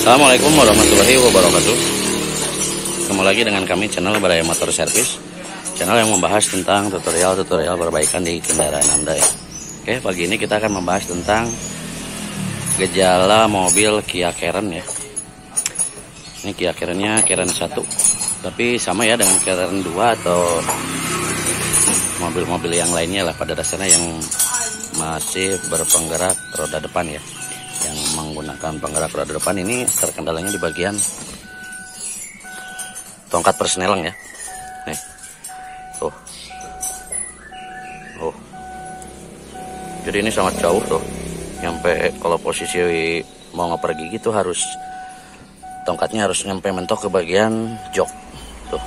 Assalamualaikum warahmatullahi wabarakatuh. Kembali lagi dengan kami channel Baraya Motor Service, channel yang membahas tentang tutorial perbaikan di kendaraan Anda ya. Oke, pagi ini kita akan membahas tentang gejala mobil Kia Karen ya. Ini Kia Karen-nya Karen 1, tapi sama ya dengan Karen 2 atau mobil-mobil yang lainnya lah, pada dasarnya yang masih berpenggerak roda depan ya. Yang menggunakan penggerak roda depan ini terkendalanya di bagian tongkat persneling ya. Nih. Tuh. Tuh. Jadi ini sangat jauh tuh. Nyampe kalau posisi mau ngeper gigi tuh harus tongkatnya harus nyampe mentok ke bagian jok. Tuh.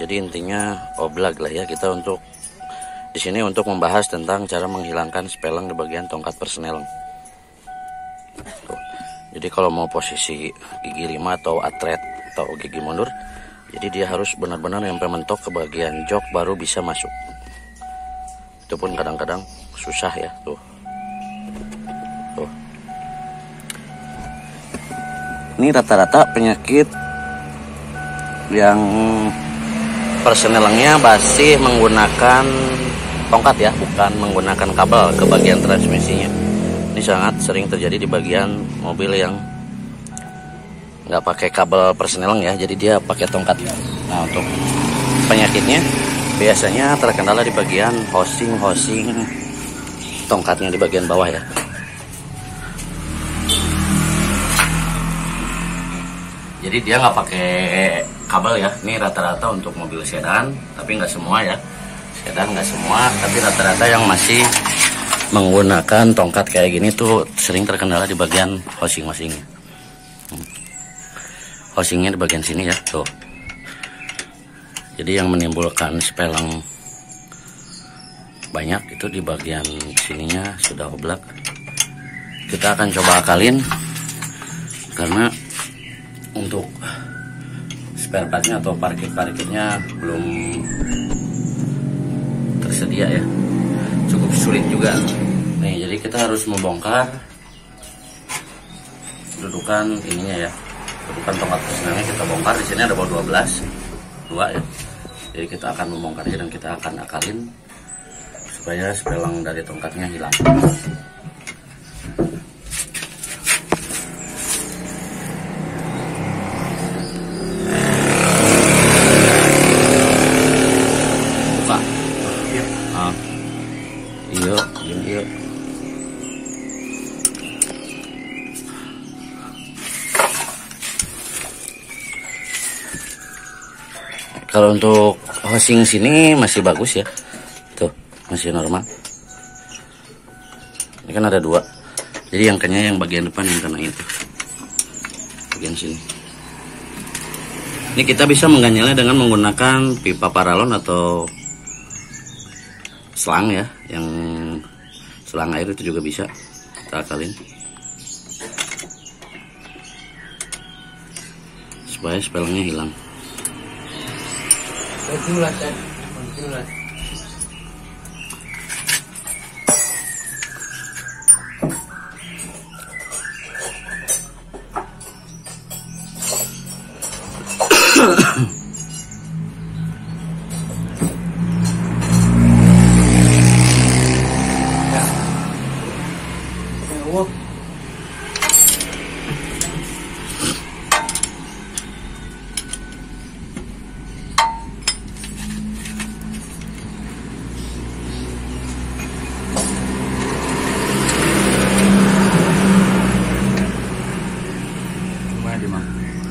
Jadi intinya oblag lah ya, kita untuk di sini untuk membahas tentang cara menghilangkan speleng di bagian tongkat persneling. Jadi kalau mau posisi gigi 5 atau atret atau gigi mundur, jadi dia harus benar-benar sampai mentok ke bagian jok baru bisa masuk. Itu pun kadang-kadang susah ya tuh. Tuh. Ini rata-rata penyakit yang persnelingnya masih menggunakan tongkat ya, bukan menggunakan kabel ke bagian transmisinya. Ini sangat sering terjadi di bagian mobil yang nggak pakai kabel persneling ya, jadi dia pakai tongkat. Nah, untuk penyakitnya biasanya terkendala di bagian housing tongkatnya di bagian bawah ya. Jadi dia nggak pakai kabel ya. Ini rata-rata untuk mobil sedan, tapi nggak semua ya. Sedan nggak semua, tapi rata-rata yang masih menggunakan tongkat kayak gini tuh sering terkendala di bagian housingnya. Housingnya di bagian sini ya, tuh. Jadi yang menimbulkan speleng banyak itu di bagian sininya sudah oblak. Kita akan coba akalin, karena untuk spare partnya atau parkir-parkirnya belum tersedia ya, cukup sulit juga nih. Jadi kita harus membongkar dudukan ininya ya, dudukan tongkat persnelingnya kita bongkar. Di sini ada baut 2 ya, jadi kita akan membongkarnya dan kita akan akalin supaya speleng dari tongkatnya hilang. Iya. Kalau untuk housing sini masih bagus ya, tuh masih normal. Ini kan ada 2, jadi yang kena yang bagian depan yang kena itu bagian sini. Ini kita bisa mengganyalnya dengan menggunakan pipa paralon atau selang ya, yang selang air itu juga bisa kita akalin supaya spelengnya hilang.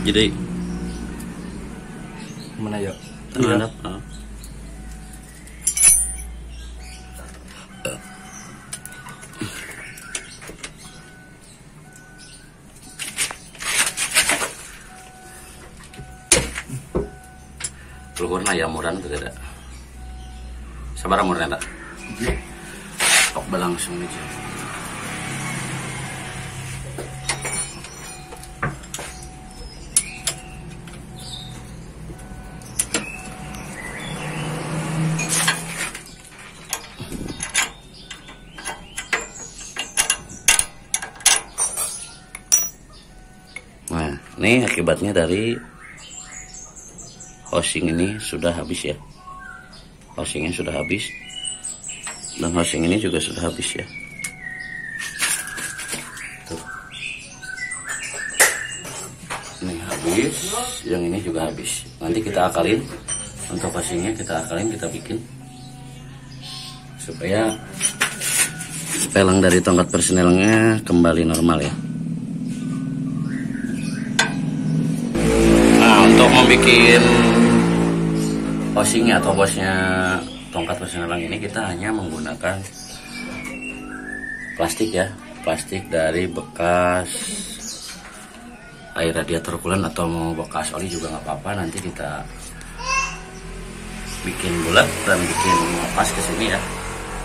Jadi mana yuk? Iya. Keluarnya ya murah itu tidak. Sabar murah tak? Tok langsung aja. Ini akibatnya dari housing ini sudah habis ya. Housingnya sudah habis, dan housing ini juga sudah habis ya. Tuh. Ini habis, yang ini juga habis. Nanti kita akalin, untuk housingnya kita akalin, kita bikin supaya pelang dari tongkat persnelingnya kembali normal ya. Nah, untuk membuat housingnya atau bosnya tongkat persneling ini kita hanya menggunakan plastik ya, plastik dari bekas air radiator coolant atau mau bekas oli juga nggak apa-apa. Nanti kita bikin bulat dan bikin pas ke sini ya,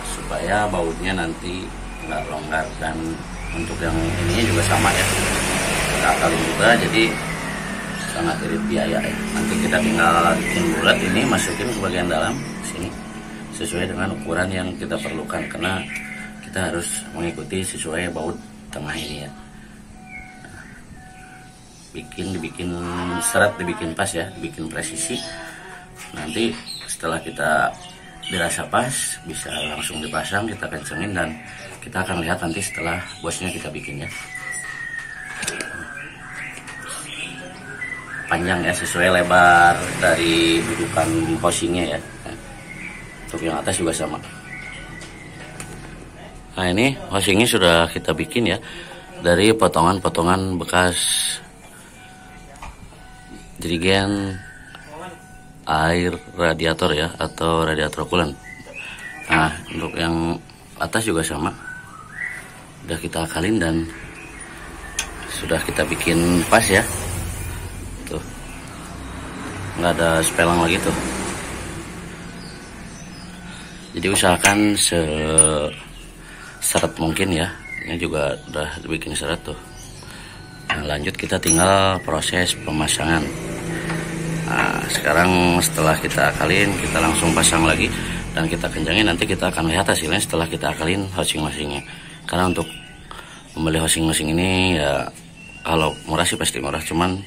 supaya bautnya nanti nggak longgar. Dan untuk yang ininya juga sama ya, kita akalin juga, jadi sangat irit biaya ya. Nanti kita tinggal bikin bulat ini, masukin ke bagian dalam sini sesuai dengan ukuran yang kita perlukan, karena kita harus mengikuti sesuai baut tengah ini ya. Dibikin seret, dibikin pas ya, dibikin presisi. Nanti setelah kita dirasa pas, bisa langsung dipasang, kita kencengin, dan kita akan lihat nanti setelah bosnya kita bikin ya. Panjang ya, sesuai lebar dari dudukan housingnya ya. Untuk yang atas juga sama. Nah, ini housingnya sudah kita bikin ya, dari potongan-potongan bekas jerigen air radiator ya, atau radiator coolant. Nah, untuk yang atas juga sama, udah kita akalin dan sudah kita bikin pas ya. Tuh, nggak ada spelang lagi tuh. Jadi usahakan seret mungkin ya. Ini juga udah dibikin seret tuh. Nah, lanjut kita tinggal proses pemasangan. Nah, sekarang setelah kita akalin, kita langsung pasang lagi dan kita kencangin. Nanti kita akan lihat hasilnya setelah kita akalin housing-housingnya. Karena untuk membeli housing-housing ini ya, kalau murah sih pasti murah, cuman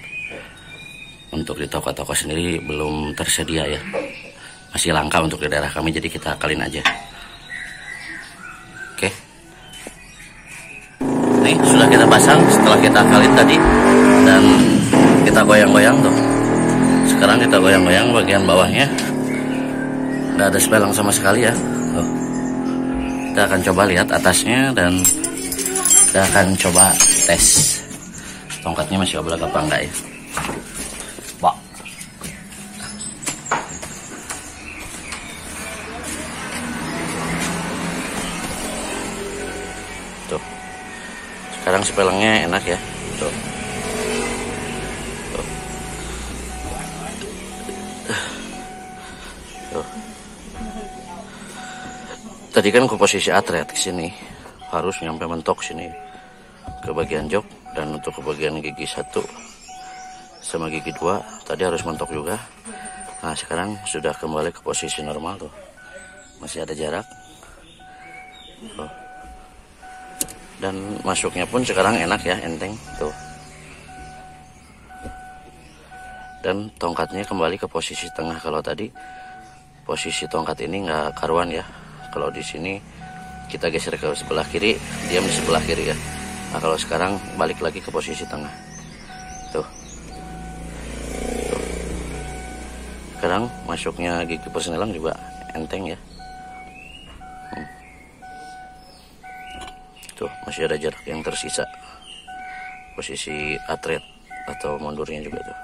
untuk di toko-toko sendiri belum tersedia ya, masih langka untuk di daerah kami, jadi kita akalin aja. Oke, ini sudah kita pasang setelah kita akalin tadi, dan kita goyang-goyang tuh. Sekarang kita goyang-goyang bagian bawahnya, nggak ada spelang sama sekali ya. Tuh. Kita akan coba lihat atasnya, dan kita akan coba tes tongkatnya masih oblak apa enggak ya. Pak. Tuh. Sekarang spelangnya enak ya. Tuh. Tuh. Tuh. Tadi kan ke posisi atret ke sini, harus nyampe mentok sini ke bagian jok, dan untuk ke bagian gigi 1 sama gigi 2 tadi harus mentok juga. Nah, sekarang sudah kembali ke posisi normal tuh, masih ada jarak tuh. Dan masuknya pun sekarang enak ya, enteng tuh. Dan tongkatnya kembali ke posisi tengah. Kalau tadi posisi tongkat ini nggak karuan ya, kalau di sini kita geser ke sebelah kiri, diam di sebelah kiri ya. Nah, kalau sekarang balik lagi ke posisi tengah tuh. Sekarang masuknya gigi persneling juga enteng ya. Tuh, masih ada jarak yang tersisa, posisi atret atau mundurnya juga tuh.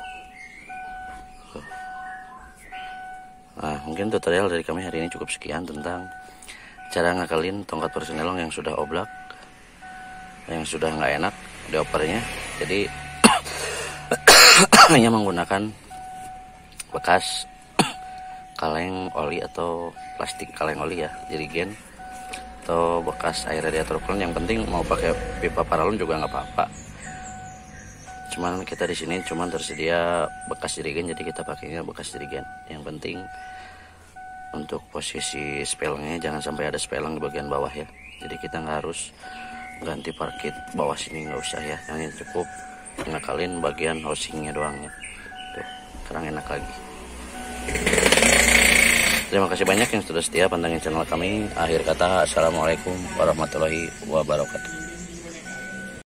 Nah, mungkin tutorial dari kami hari ini cukup sekian tentang cara ngakalin tongkat persneling yang sudah oblak, yang sudah nggak enak diopernya. Jadi hanya menggunakan bekas kaleng oli atau plastik kaleng oli ya, jerigen atau bekas air radiator coolant. Yang penting mau pakai pipa paralon juga nggak apa-apa. Cuman kita di sini cuman tersedia bekas jerigen, jadi kita pakainya bekas jerigen. Yang penting untuk posisi spelangnya jangan sampai ada spelang di bagian bawah ya. Jadi kita nggak harus ganti parkit bawah sini, nggak usah ya. Yang cukup ngakalin bagian housingnya doang ya. Tuh, sekarang enak lagi. Terima kasih banyak yang sudah setia pantengin channel kami. Akhir kata, assalamualaikum warahmatullahi wabarakatuh.